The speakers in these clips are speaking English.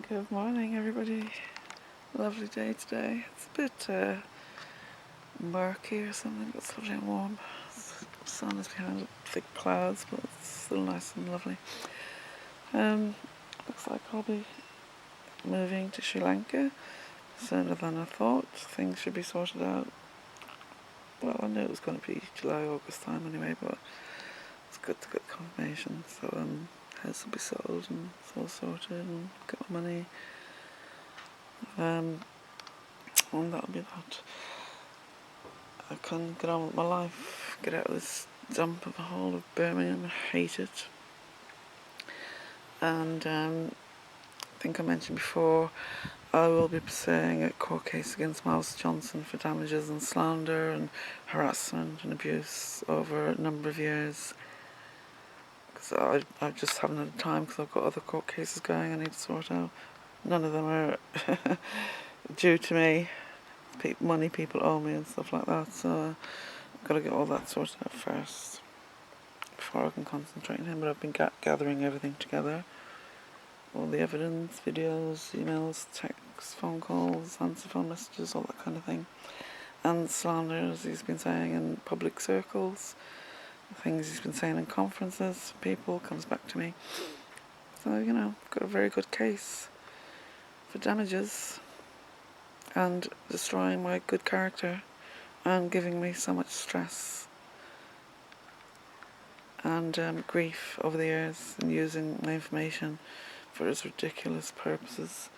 Good morning, everybody. Lovely day today. It's a bit murky or something, but it's lovely and warm. The sun is behind thick clouds, but it's still nice and lovely. Looks like I'll be moving to Sri Lanka sooner than I thought. Things should be sorted out. Well, I knew it was going to be July, August time anyway, but it's good to get confirmation. So house will be sold and it's all sorted and get my money. And that'll be that. I can get on with my life, get out of this dump of a hole of Birmingham. I hate it. And I think I mentioned before, I will be pursuing a court case against MILESJOHNSTON for damages and slander and harassment and abuse over a number of years. Because I just haven't had time because I've got other court cases going I need to sort out. None of them are due to me. Money people owe me and stuff like that, so I've got to get all that sorted out first before I can concentrate on him. But I've been gathering everything together, all the evidence, videos, emails, texts, phone calls, answer phone messages, all that kind of thing, and slander, as he's been saying in public circles, things he's been saying in conferences, people, comes back to me. So, I've got a very good case for damages and destroying my good character and giving me so much stress and grief over the years and using my information for his ridiculous purposes.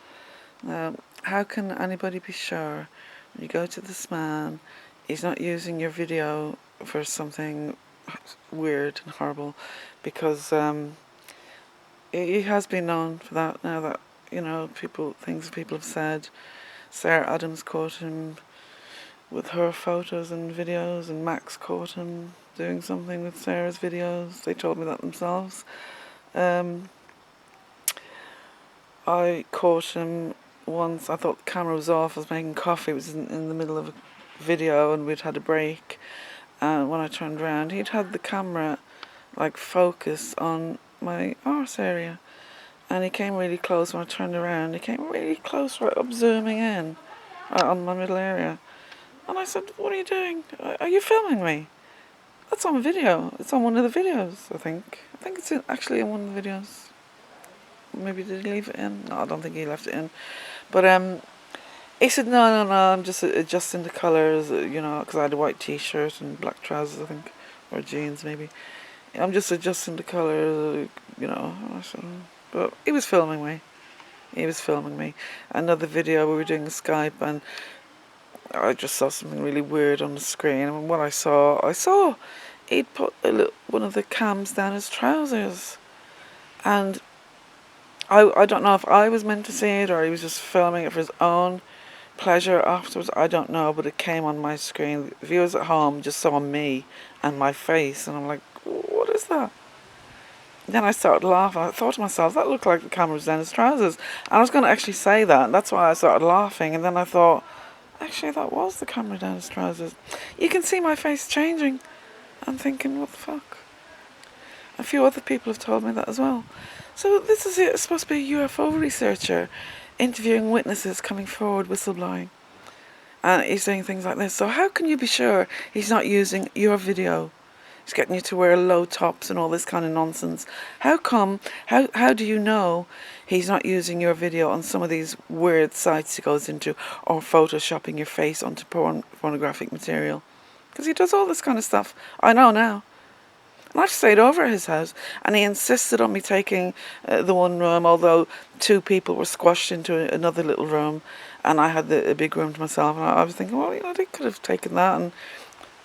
How can anybody be sure when you go to this man, he's not using your video for something weird and horrible? Because he has been known for that now, that things people have said. Sarah Adams caught him with her photos and videos, and Max caught him doing something with Sarah's videos. They told me that themselves. I caught him once. I thought the camera was off. I was making coffee. It was in the middle of a video and we'd had a break. And when I turned around, he'd had the camera focus on my arse area. And he came really close. When I turned around, he came really close, right up, zooming in on my middle area. And I said, "What are you doing? Are you filming me?" That's on video. It's on one of the videos, I think. I think it's actually in one of the videos. Maybe did he leave it in? No, I don't think he left it in. But he said, no, I'm just adjusting the colours, because I had a white t-shirt and black trousers, I think, or jeans maybe. I'm just adjusting the colours, I said, but he was filming me. He was filming me. Another video, we were doing a Skype, and I just saw something really weird on the screen. And what I saw he'd put one of the cams down his trousers. And I don't know if I was meant to see it or he was just filming it for his own pleasure afterwards. I don't know, but it came on my screen. The viewers at home just saw me and my face, and I'm like, what is that? Then I started laughing. I thought to myself, that looked like the camera was down his trousers. And I was going to actually say that, and that's why I started laughing. And then I thought, actually, that was the camera down his trousers. You can see my face changing. I'm thinking, what the fuck? A few other people have told me that as well. So this is it. It's supposed to be a UFO researcher interviewing witnesses, coming forward, whistleblowing. And he's doing things like this. So how can you be sure he's not using your video? He's getting you to wear low tops and all this kind of nonsense. How do you know he's not using your video on some of these weird sites he goes into, or photoshopping your face onto pornographic material? Because he does all this kind of stuff. I know now. And I've stayed over at his house, and he insisted on me taking the one room, although two people were squashed into another little room, and I had a big room to myself. And I was thinking, well, they could have taken that, and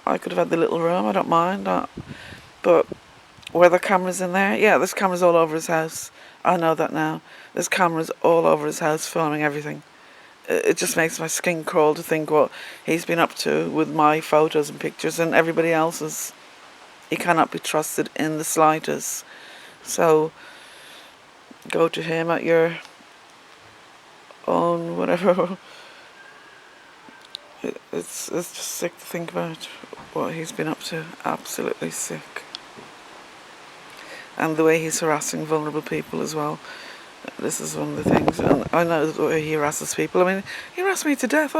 I could have had the little room. I don't mind that. But were there cameras in there? Yeah, there's cameras all over his house. I know that now. There's cameras all over his house filming everything. It just makes my skin crawl to think what he's been up to with my photos and pictures and everybody else's. He cannot be trusted in the slightest. So go to him at your own whatever. It's just sick to think about what he's been up to. Absolutely sick. And the way he's harassing vulnerable people as well. This is one of the things, and I know the way he harasses people. I mean, he harassed me to death.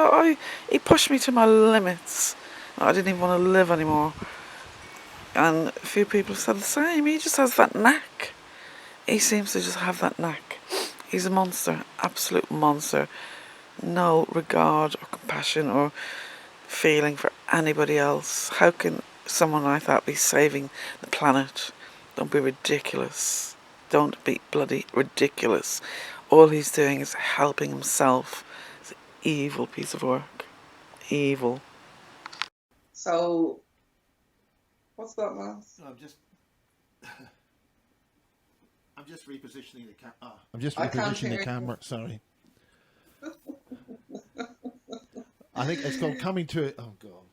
He pushed me to my limits. I didn't even want to live anymore. And a few people have said the same. He just has that knack. He seems to just have that knack. He's a monster, absolute monster. No regard or compassion or feeling for anybody else. How can someone like that be saving the planet? Don't be ridiculous. Don't be bloody ridiculous. All he's doing is helping himself. It's an evil piece of work. Evil. So, what's that, Miles? I'm just repositioning the camera. I'm just repositioning the camera. Sorry. I think it's called coming to it. Oh God.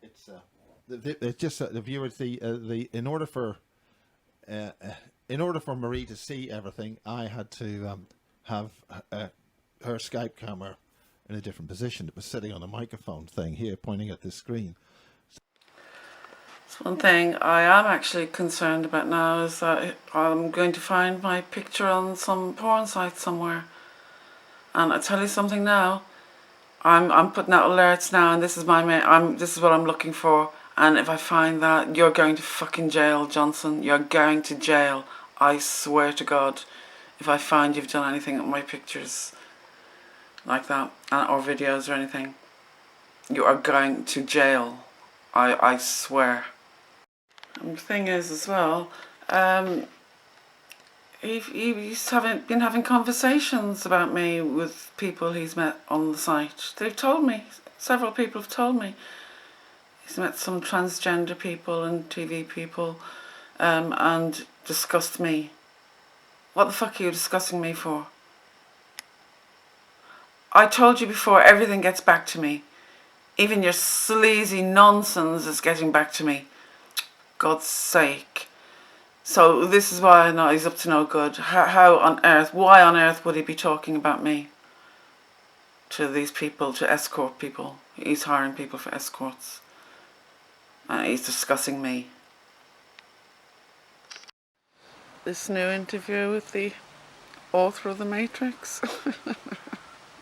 It's it's just the viewers. In order for Marie to see everything, I had to have her Skype camera in a different position. It was sitting on a microphone thing here, pointing at this screen. One thing I am actually concerned about now is that I'm going to find my picture on some porn site somewhere. And I tell you something now, I'm putting out alerts now, and this is this is what I'm looking for. And if I find that, you're going to fucking jail, Johnson. You're going to jail. I swear to God, if I find you've done anything with my pictures like that, or videos or anything, you are going to jail. I swear. And the thing is as well, he's been having conversations about me with people he's met on the site. They've told me, several people have told me, he's met some transgender people and TV people, and discussed me. What the fuck are you discussing me for? I told you before, everything gets back to me. Even your sleazy nonsense is getting back to me. God's sake. So this is why I know he's up to no good. Why on earth would he be talking about me to these people, to escort people? He's hiring people for escorts. He's discussing me. This new interview with the author of The Matrix.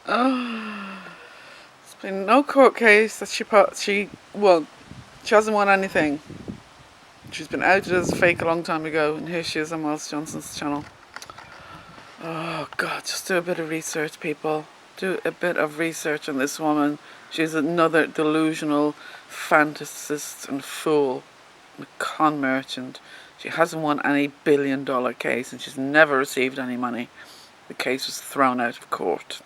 It's been no court case that she won. She hasn't won anything. She's been outed as fake a long time ago, and here she is on Miles Johnston's channel. Oh God, just do a bit of research, people. Do a bit of research on this woman. She's another delusional fantasist and fool, a con merchant. She hasn't won any billion-dollar case, and she's never received any money. The case was thrown out of court.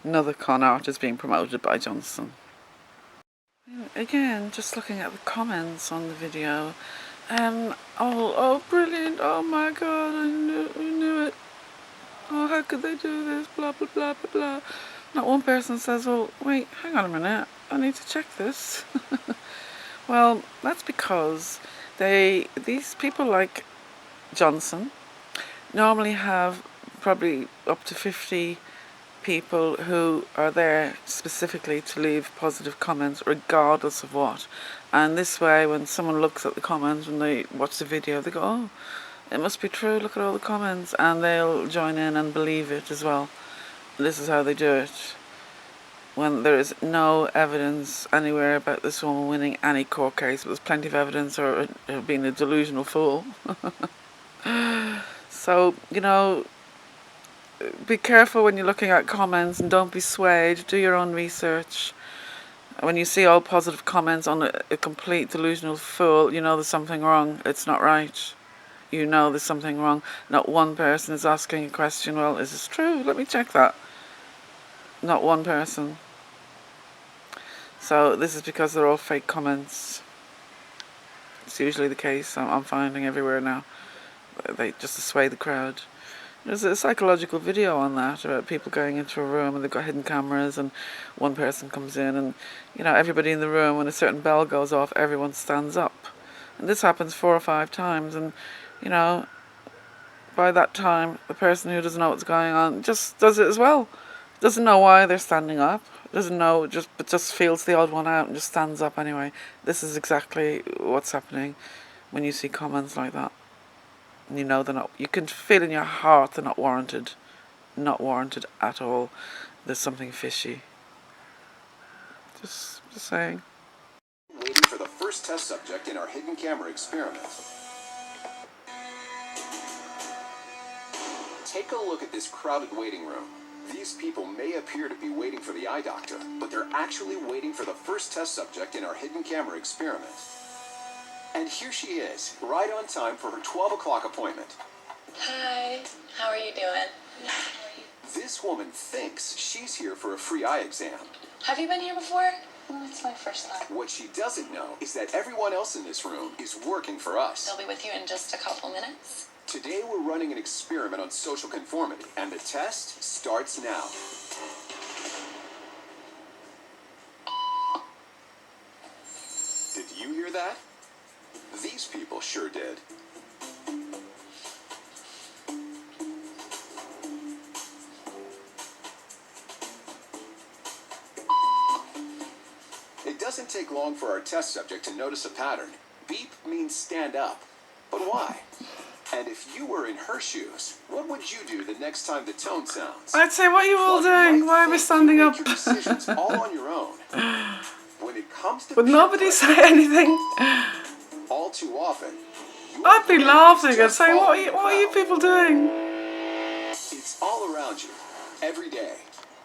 Another con artist being promoted by Johnson. Again, just looking at the comments on the video, oh, brilliant, oh my God, I knew it, oh, how could they do this, blah, blah, blah, blah, blah. Not one person says, well, wait, hang on a minute, I need to check this. Well, that's because these people like Johnson normally have probably up to 50 people who are there specifically to leave positive comments regardless of what. And this way, when someone looks at the comments, when they watch the video, they go, oh, it must be true, look at all the comments, and they'll join in and believe it as well. This is how they do it. When there is no evidence anywhere about this woman winning any court case, but there's plenty of evidence or being a delusional fool. So, you know, be careful when you're looking at comments, and don't be swayed. Do your own research. When you see all positive comments on a complete delusional fool, you know there's something wrong. It's not right. You know there's something wrong. Not one person is asking a question, well, is this true? Let me check that. Not one person. So this is because they're all fake comments. It's usually the case, I'm finding everywhere now. They just to sway the crowd. There's a psychological video on that about people going into a room and they've got hidden cameras, and one person comes in and, you know, everybody in the room, when a certain bell goes off, everyone stands up. And this happens 4 or 5 times, and, you know, by that time, the person who doesn't know what's going on just does it as well. Doesn't know why they're standing up. Doesn't know, but just feels the odd one out and just stands up anyway. This is exactly what's happening when you see comments like that. You know they're not. You can feel in your heart they're not warranted. Not warranted at all. There's something fishy. Just saying. Waiting for the first test subject in our hidden camera experiment. Take a look at this crowded waiting room. These people may appear to be waiting for the eye doctor, but they're actually waiting for the first test subject in our hidden camera experiment. And here she is, right on time for her 12 o'clock appointment. Hi, how are you doing? This woman thinks she's here for a free eye exam. Have you been here before? It's my first time. What she doesn't know is that everyone else in this room is working for us. They'll be with you in just a couple minutes. Today we're running an experiment on social conformity, and the test starts now. Did you hear that? These people sure did. It doesn't take long for our test subject to notice a pattern. Beep means stand up. But why? And if you were in her shoes, what would you do the next time the tone sounds? I'd say, what are you all doing? Why are we standing up? You make your decisions all on your own. When it comes to Would nobody say anything? all too often, I'd be laughing and saying, what are you people doing? It's all around you, every day.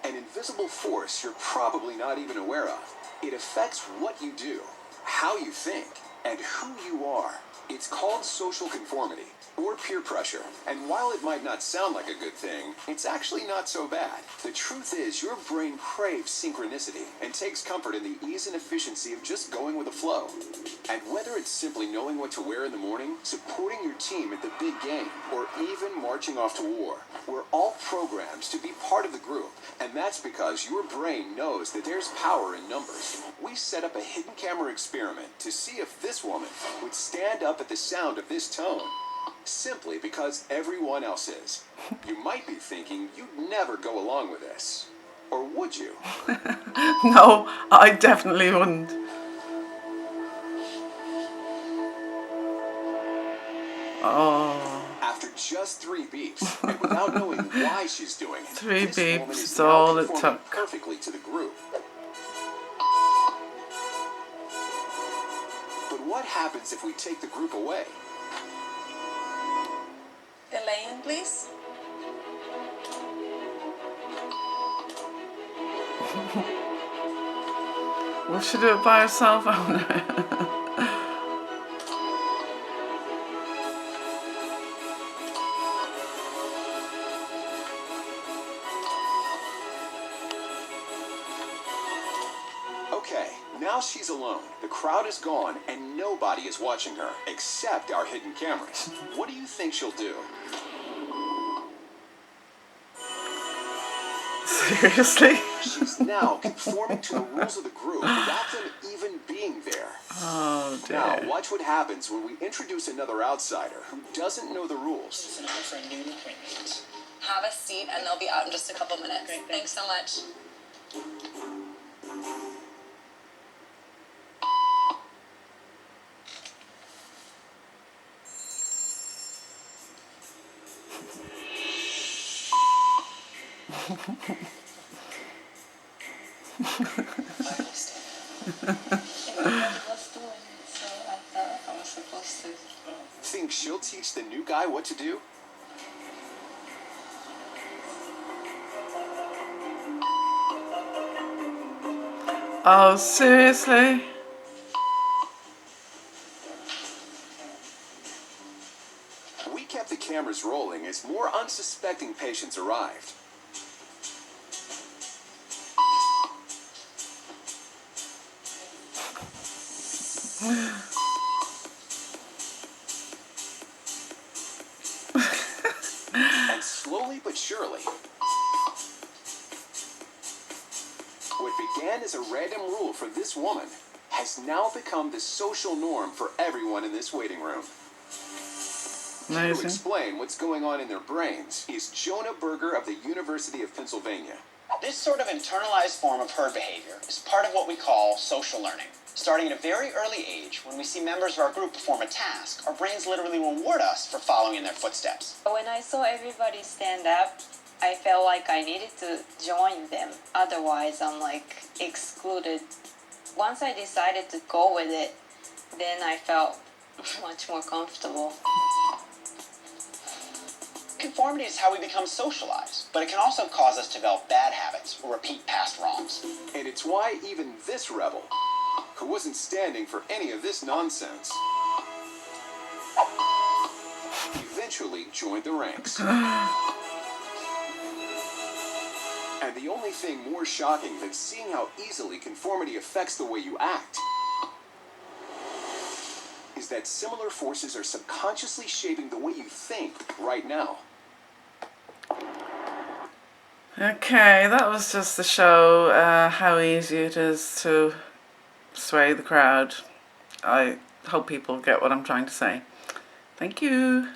An invisible force you're probably not even aware of. It affects what you do, how you think, and who you are. It's called social conformity, or peer pressure. And while it might not sound like a good thing, it's actually not so bad. The truth is, your brain craves synchronicity and takes comfort in the ease and efficiency of just going with the flow. And whether it's simply knowing what to wear in the morning, supporting your team at the big game, or even marching off to war, we're all programmed to be part of the group. And that's because your brain knows that there's power in numbers. We set up a hidden camera experiment to see if this woman would stand up at the sound of this tone. Simply because everyone else is. You might be thinking you'd never go along with this. Or would you? No, I definitely wouldn't. Oh. After just 3 beeps, and without knowing why she's doing it, 3 this woman beeps is is now all it conforming took. perfectly to the group. But what happens if we take the group away? Elaine, please. Will she do it by herself? Okay, now she's alone. The crowd is gone, and nobody is watching her, except our hidden cameras. What do you think she'll do? Seriously? She's now conforming to the rules of the group without them even being there. Oh dear. Now, watch what happens when we introduce another outsider who doesn't know the rules. Have a seat and they'll be out in just a couple minutes. Great, thanks so much. Think she'll teach the new guy what to do? Oh, seriously? We kept the cameras rolling as more unsuspecting patients arrived. And slowly but surely, what began as a random rule for this woman has now become the social norm for everyone in this waiting room. To Amazing. explain what's going on in their brains is Jonah Berger of the University of Pennsylvania. This sort of internalized form of herd behavior is part of what we call social learning. Starting at a very early age, when we see members of our group perform a task, our brains literally reward us for following in their footsteps. When I saw everybody stand up, I felt like I needed to join them. Otherwise, I'm like excluded. Once I decided to go with it, then I felt much more comfortable. Conformity is how we become socialized, but it can also cause us to develop bad habits or repeat past wrongs. And it's why even this rebel, who wasn't standing for any of this nonsense, eventually joined the ranks. And the only thing more shocking than seeing how easily conformity affects the way you act is that similar forces are subconsciously shaping the way you think right now. Okay, that was just to show how easy it is to sway the crowd. I hope people get what I'm trying to say. Thank you.